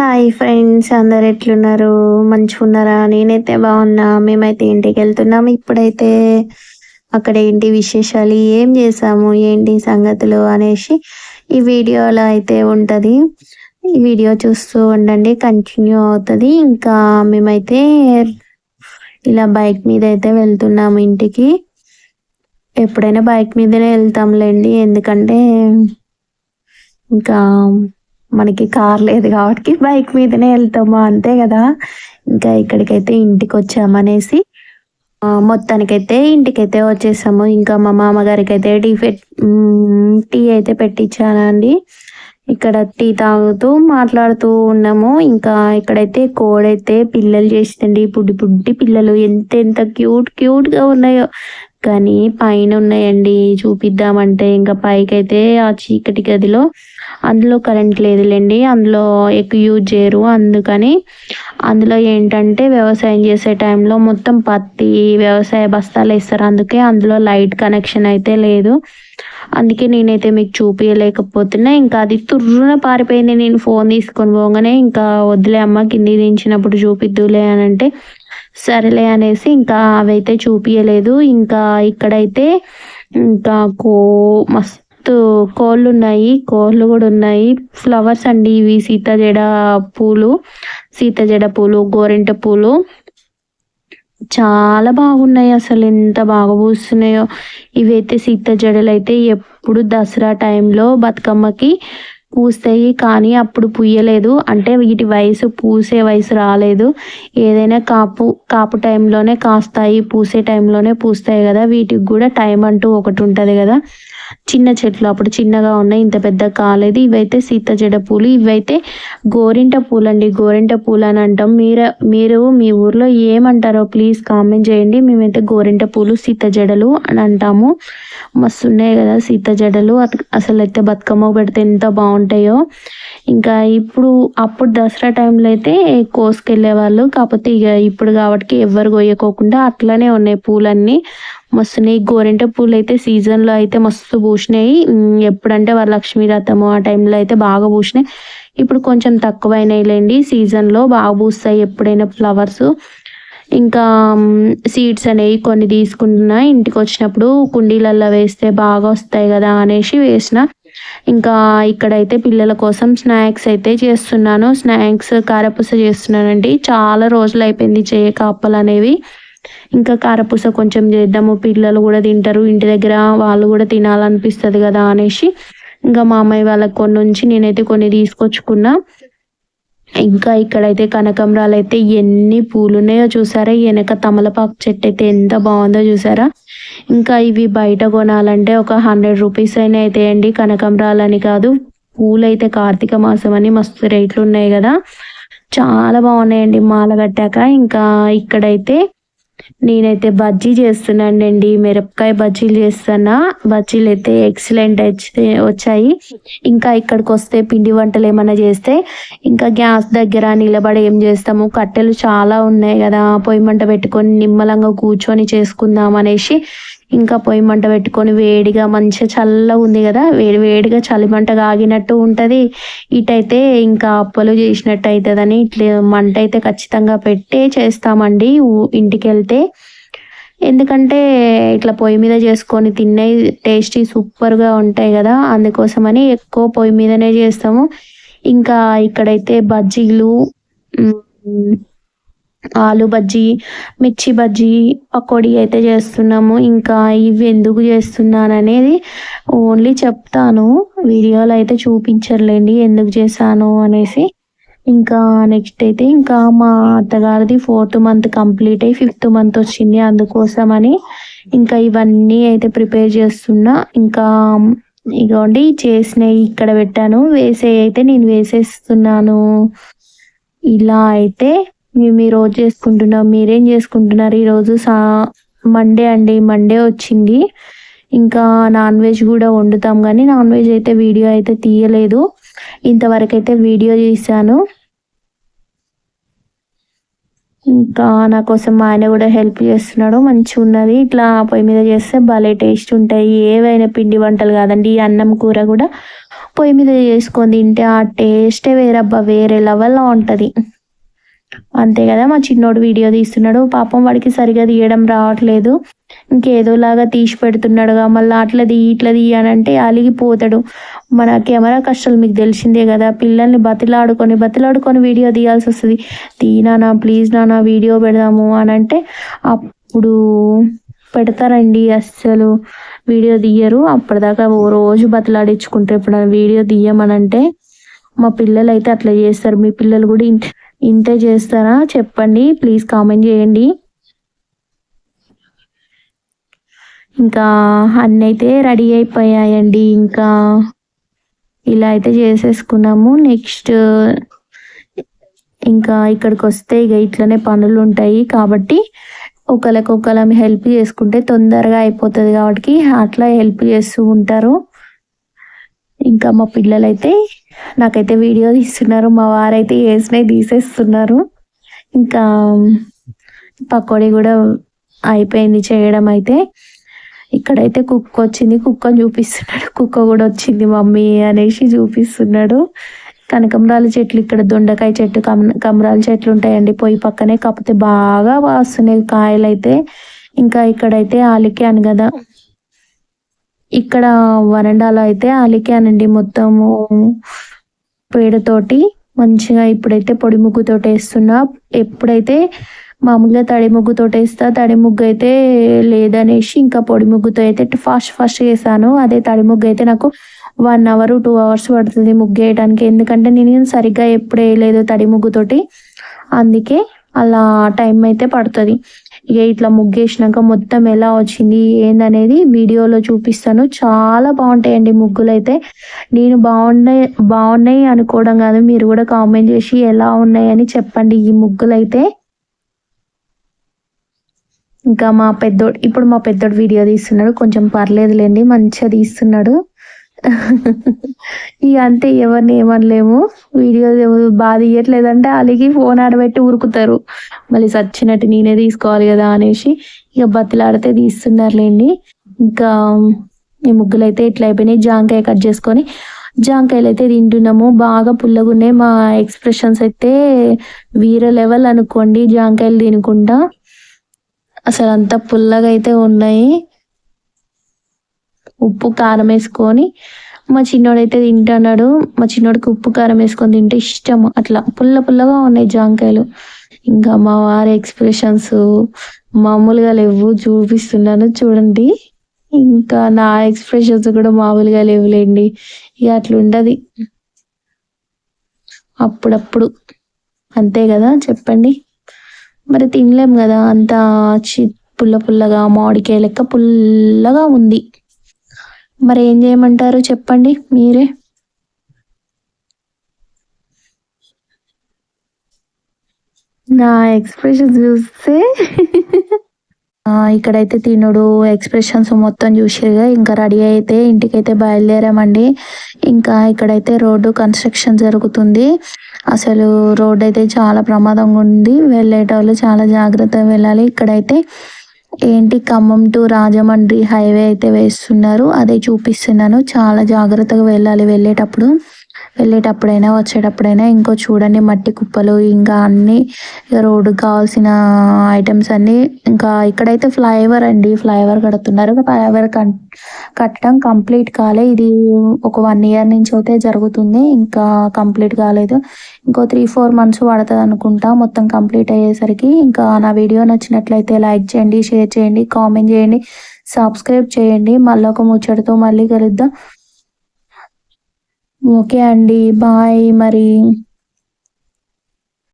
Hi friends, అందరు ఎట్లున్నారు? మంచిగున్నారా? నేనైతే బాగున్నా. మేమైతే ఇంటికి వెళ్తున్నాము ఇప్పుడైతే. అక్కడ ఏంటి విశేషాలు, ఏం చేసాము, ఏంటి సంగతులు అనేసి ఈ వీడియోలో అయితే ఉంటుంది. ఈ వీడియో చూస్తూ ఉండండి, కంటిన్యూ అవుతుంది. ఇంకా మేమైతే ఇలా బైక్ మీద అయితే వెళ్తున్నాము ఇంటికి. ఎప్పుడైనా బైక్ మీదనే వెళ్తాంలేండి, ఎందుకంటే ఇంకా మనకి కార్ లేదు కాబట్టి బైక్ మీదనే వెళ్తాము, అంతే కదా. ఇంకా ఇక్కడికైతే ఇంటికి వచ్చామనేసి మొత్తానికైతే ఇంటికైతే వచ్చేసాము. ఇంకా మా మామగారికి అయితే టీ అయితే పెట్టించానండి. ఇక్కడ టీ తాగుతూ మాట్లాడుతూ ఉన్నాము. ఇంకా ఇక్కడైతే కోడైతే పిల్లలు చేసిందండి, బుడ్డి బుడ్డి పిల్లలు, ఎంత ఎంత క్యూట్ క్యూట్గా ఉన్నాయో. కానీ పైన ఉన్నాయండి, చూపిద్దామంటే ఇంకా పైకి అయితే ఆ చీకటి గదిలో, అందులో కరెంట్ లేదులేండి, అందులో ఎక్కువ యూజ్ చేయరు. అందుకని అందులో ఏంటంటే వ్యవసాయం చేసే టైంలో మొత్తం పత్తి వ్యవసాయ బస్తాలు వేస్తారు, అందుకే అందులో లైట్ కనెక్షన్ అయితే లేదు. అందుకే నేనైతే మీకు చూపించలేకపోతున్నా. ఇంకా అది తుర్రున పారిపోయింది. నేను ఫోన్ తీసుకొని పోగానే ఇంకా వద్దులే అమ్మ, కింది దించినప్పుడు చూపిద్దులే అని అంటే సరేలే అనేసి ఇంకా అవైతే చూపించలేదు. ఇంకా ఇక్కడైతే ఇంకా మస్తు కోళ్ళు ఉన్నాయి, కోళ్ళు కూడా ఉన్నాయి. ఫ్లవర్స్ అండి ఇవి, సీత జడ పూలు, గోరింట పూలు చాలా బాగున్నాయి. అసలు ఎంత బాగా పూస్తున్నాయో. ఇవైతే సీత జడలు అయితే ఎప్పుడు దసరా టైంలో బతుకమ్మకి పూస్తాయి, కానీ అప్పుడు పూయలేదు. అంటే వీటి వయసు, పూసే వయసు రాలేదు. ఏదైనా కాపు టైంలోనే కాస్తాయి, పూసే టైంలోనే పూస్తాయి కదా. వీటికి కూడా టైం అంటూ ఒకటి ఉంటుంది కదా. చిన్న చెట్లు అప్పుడు చిన్నగా ఉన్నాయి, ఇంత పెద్ద కాలేదు. ఇవైతే సీత జడ పూలు, ఇవైతే గోరింట పూలు అండి. గోరింట పూలు అని అంటాం. మీరు మీ ఊర్లో ఏమంటారో ప్లీజ్ కామెంట్ చేయండి. మేమైతే గోరింట పూలు, సీత జడలు అని అంటాము. మస్తు ఉన్నాయి కదా సీత జడలు. అసలు అయితే బతుకమ్మ పెడితే ఎంత బాగుంటాయో. ఇంకా అప్పుడు దసరా టైంలో అయితే కోసుకెళ్ళే వాళ్ళు, కాకపోతే ఇక ఇప్పుడు కాబట్టి ఎవరు కొయ్యకోకుండా అట్లనే ఉన్నాయి పూలన్నీ. మస్తున్నాయి. గోరింట పూలు అయితే సీజన్లో అయితే మస్తు పూసినాయి. ఎప్పుడంటే వరలక్ష్మి రథము ఆ టైంలో అయితే బాగా పూసినాయి. ఇప్పుడు కొంచెం తక్కువైనాయిలేండి, సీజన్లో బాగా పూస్తాయి ఎప్పుడైనా ఫ్లవర్స్. ఇంకా సీడ్స్ అనేవి కొన్ని తీసుకుంటున్నా, ఇంటికి వచ్చినప్పుడు కుండీలల్లో వేస్తే బాగా వస్తాయి కదా అనేసి వేసిన. ఇంకా ఇక్కడైతే పిల్లల కోసం స్నాక్స్ అయితే చేస్తున్నాను. స్నాక్స్ కారపూస చేస్తున్నానండి. చాలా రోజులు అయిపోయింది చేయక అప్పలు అనేవి. ఇంకా కారపూస కొంచెం చేద్దాము, పిల్లలు కూడా తింటారు, ఇంటి దగ్గర వాళ్ళు కూడా తినాలనిపిస్తుంది కదా అనేసి ఇంకా మా అమ్మాయి వాళ్ళకి కొన్ని నుంచి నేనైతే కొన్ని తీసుకొచ్చుకున్నా. ఇంకా ఇక్కడైతే కనకంబరాలు అయితే ఎన్ని పూలు ఉన్నాయో చూసారా. వెనక తమలపాకు చెట్టు అయితే ఎంత బాగుందో చూసారా. ఇంకా ఇవి బయట కొనాలంటే ఒక 100 రూపీస్ అయినా అవుతాయండి. కనకంబరాలు అని కాదు, పూలు అయితే కార్తీక మాసం అని మస్తు రేట్లు ఉన్నాయి కదా. చాలా బాగున్నాయండి మాల కట్టాక. ఇంకా ఇక్కడైతే నేనైతే బజ్జీ చేస్తున్నానండి, మిరపకాయ బజ్జీలు చేస్తున్నా. బజ్జీలు అయితే ఎక్సలెంట్ వచ్చాయి. ఇంకా ఇక్కడికి వస్తే పిండి వంటలు ఏమైనా చేస్తే ఇంకా గ్యాస్ దగ్గర నిలబడి ఏం చేస్తాము, కట్టెలు చాలా ఉన్నాయి కదా, పొయ్యి మంట పెట్టుకొని నిమ్మలంగా కూర్చొని చేసుకుందాం అనేసి ఇంకా పొయ్యి మంట పెట్టుకొని వేడిగా మంచిగా చల్లగా ఉంది కదా, వేడిగా చలిమంట కాగినట్టు ఉంటుంది. ఇటైతే ఇంకా అప్పలు చేసినట్టు అవుతుందని ఇట్లా మంట అయితే ఖచ్చితంగా పెట్టే చేస్తామండి ఇంటికి వెళ్తే. ఎందుకంటే ఇట్లా పొయ్యి మీద చేసుకొని తిన్నాయి టేస్టీ సూపర్గా ఉంటాయి కదా, అందుకోసమని ఎక్కువ పొయ్యి మీదనే చేస్తాము. ఇంకా ఇక్కడైతే బజ్జీలు, ఆలు బజ్జీ, మిర్చి బజ్జీ, పకోడీ అయితే చేస్తున్నాము. ఇంకా ఇవి ఎందుకు చేస్తున్నాను అనేది ఓన్లీ చెప్తాను, వీడియోలో అయితే చూపించర్లేండి ఎందుకు చేశాను అనేసి. ఇంకా నెక్స్ట్ అయితే ఇంకా మా అత్తగారిది 4th మంత్ కంప్లీట్ అయ్యి 5th మంత్ వచ్చింది, అందుకోసమని ఇంకా ఇవన్నీ అయితే ప్రిపేర్ చేస్తున్నా. ఇంకా ఇగోండి చేసినవి ఇక్కడ పెట్టాను, వేసే అయితే నేను వేసేస్తున్నాను. ఇలా అయితే మేము ఈరోజు చేసుకుంటున్నాం. మీరేం చేసుకుంటున్నారు? ఈరోజు మండే అండి, మండే వచ్చింది. ఇంకా నాన్ వెజ్ కూడా వండుతాం, కానీ నాన్ వెజ్ అయితే వీడియో అయితే తీయలేదు. ఇంతవరకు అయితే వీడియో తీశాను. ఇంకా నా కోసం మా ఆయన కూడా హెల్ప్ చేస్తున్నాడు, మంచిగా ఉన్నది. ఇట్లా పొయ్యి మీద చేస్తే భలే టేస్ట్ ఉంటాయి ఏవైనా పిండి వంటలు కాదండి. ఈ అన్నం కూర కూడా పొయ్యి మీద చేసుకొని తింటే ఆ టేస్టే వేరబ్బా, వేరే లెవెల్లో ఉంటుంది. అంతే కదా, మా చిన్నోడు వీడియో తీస్తున్నాడు, పాపం వాడికి సరిగా తీయడం రావట్లేదు, ఇంకేదోలాగా తీసి పెడుతున్నాడుగా, మళ్ళీ అట్లా తీ ఇట్లా తీయనంటే అలిగిపోతాడు. మన కెమెరా కష్టాలు మీకు తెలిసిందే కదా, పిల్లల్ని బతిలాడుకొని వీడియో తీయాల్సి వస్తుంది. నానా ప్లీజ్ నానా వీడియో పెడదాము అని అంటే అప్పుడు పెడతారండి, అస్సలు వీడియో తీయరు. అప్పటిదాకా ఓ రోజు బతిలాడించుకుంటే ఇప్పుడు వీడియో తీయమనంటే మా పిల్లలు అయితే అట్లా చేస్తారు. మీ పిల్లలు కూడా ఇంతే చేస్తారా చెప్పండి, ప్లీజ్ కామెంట్ చేయండి. ఇంకా అన్నీ అయితే రెడీ అయిపోయాయండి, ఇంకా ఇలా అయితే చేసేసుకున్నాము. నెక్స్ట్ ఇంకా ఇక్కడికి వస్తే ఇక ఇట్లనే పనులు ఉంటాయి కాబట్టి ఒకళ్ళకొకళ్ళం హెల్ప్ చేసుకుంటే తొందరగా అయిపోతుంది కాబట్టి అట్లా హెల్ప్ చేస్తూ ఉంటారు. ఇంకా మా పిల్లలైతే నాకైతే వీడియో తీస్తున్నారు, మా వారైతే వేసినవి తీసేస్తున్నారు. ఇంకా పకోడీ కూడా అయిపోయింది చేయడం అయితే. ఇక్కడైతే కుక్క వచ్చింది, కుక్కను చూపిస్తున్నాడు, కుక్క కూడా వచ్చింది మమ్మీ అనేసి చూపిస్తున్నాడు. కనకంబరాల చెట్లు, ఇక్కడ దొండకాయ చెట్టు, కమరాల చెట్లు ఉంటాయండి పొయ్యి పక్కనే, కాకపోతే బాగా వస్తున్నాయి కాయలు అయితే. ఇంకా ఇక్కడైతే ఆలికాను కదా, ఇక్కడ వరండాలో అయితే ఆలికానండి మొత్తము పేడతోటి మంచిగా. ఇప్పుడైతే పొడి ముగ్గుతోటి వేస్తున్నా, ఎప్పుడైతే మామూలుగా తడి ముగ్గుతోటి వేస్తా, తడి ముగ్గు అయితే లేదనేసి ఇంకా పొడి ముగ్గుతో అయితే ఫాస్ట్ వేసాను. అదే తడి ముగ్గు అయితే నాకు 1 అవర్ 2 అవర్స్ పడుతుంది ముగ్గు వేయడానికి, ఎందుకంటే నేను సరిగ్గా ఎప్పుడు వేయలేదు తడి ముగ్గుతోటి, అందుకే అలా టైం అయితే పడుతుంది. ఇక ఇట్లా ముగ్గేసినాక మొత్తం ఎలా వచ్చింది ఏందనేది వీడియోలో చూపిస్తాను. చాలా బాగుంటాయండి ముగ్గులు అయితే. నేను బాగున్నాయి అనుకోవడం కాదు, మీరు కూడా కామెంట్ చేసి ఎలా ఉన్నాయని చెప్పండి ఈ ముగ్గులు అయితే. ఇంకా ఇప్పుడు మా పెద్దోడు వీడియో తీస్తున్నాడు, కొంచెం పర్లేదులేండి మంచిగా తీస్తున్నాడు. ఇక అంతే, ఎవరిని ఏమనలేము. వీడియో బాగా తీయట్లేదంటే అలాగే ఫోన్ ఆడబెట్టి ఉరుకుతారు, మళ్ళీ సచ్చినట్టు నేనే తీసుకోవాలి కదా అనేసి ఇక బతిలాడితే తీస్తున్నారులేండి. ఇంకా ఈ ముగ్గులు అయితే ఇట్లా అయిపోయినాయి. జాంకాయ కట్ చేసుకొని జాంకాయలు అయితే తింటున్నాము, బాగా పుల్లగా ఉన్నాయి. మా ఎక్స్ప్రెషన్స్ అయితే వీరే లెవెల్ అనుకోండి, జాంకాయలు తినకుండా అసలు అంత పుల్లగా అయితే ఉన్నాయి. ఉప్పు కారం వేసుకొని మా చిన్నోడైతే తింటున్నాడు, మా చిన్నోడికి ఉప్పు కారం వేసుకొని తింటే ఇష్టం. అట్లా పుల్లగా ఉన్నాయి జాంకాయలు. ఇంకా మా వారి ఎక్స్ప్రెషన్స్ మామూలుగా లేవు, చూపిస్తున్నాను చూడండి. ఇంకా నా ఎక్స్ప్రెషన్స్ కూడా మామూలుగా లేవులేండి, ఇక అట్లుండదు అప్పుడప్పుడు, అంతే కదా చెప్పండి. మరి తినలేం కదా, అంత పుల్లగా మామిడికాయ లెక్క పుల్లగా ఉంది. మరి ఏం చేయమంటారు చెప్పండి మీరే. నా ఎక్స్ప్రెషన్స్ చూస్తే ఇక్కడైతే తినుడు ఎక్స్ప్రెషన్స్ మొత్తం చూసేగా ఇంకా రెడీ అయితే ఇంటికైతే బయలుదేరామండి. ఇంకా ఇక్కడైతే రోడ్డు కన్స్ట్రక్షన్ జరుగుతుంది, అసలు రోడ్ అయితే చాలా ప్రమాదంగా ఉంది, వెళ్ళేటోళ్ళు చాలా జాగ్రత్తగా వెళ్ళాలి. ఇక్కడైతే ఖమ్మం టు రాజమండ్రి హైవే అయితే వేస్తున్నారు, అదే చూపిస్తున్నాను. చాలా జాగ్రత్తగా వెళ్ళాలి వెళ్ళేటప్పుడైనా వచ్చేటప్పుడైనా. ఇంకో చూడండి మట్టి కుప్పలు, ఇంకా అన్ని రోడ్డుకు కావాల్సిన ఐటమ్స్ అన్నీ. ఇంకా ఇక్కడైతే ఫ్లైఓవర్ అండి, ఫ్లైఓవర్ కడుతున్నారు. ఫ్లైఓవర్ కట్టడం కంప్లీట్ కాలే, ఇది ఒక 1 ఇయర్ నుంచి అయితే జరుగుతుంది, ఇంకా కంప్లీట్ కాలేదు. ఇంకో 3-4 మంత్స్ పడుతుంది అనుకుంటా మొత్తం కంప్లీట్ అయ్యేసరికి. ఇంకా నా వీడియో నచ్చినట్లయితే లైక్ చేయండి, షేర్ చేయండి, కామెంట్ చేయండి, సబ్స్క్రైబ్ చేయండి. మళ్ళీ ఒక ముచ్చటతో మళ్ళీ కలుద్దాం. ఓకే అండి, బాయ్ మరి.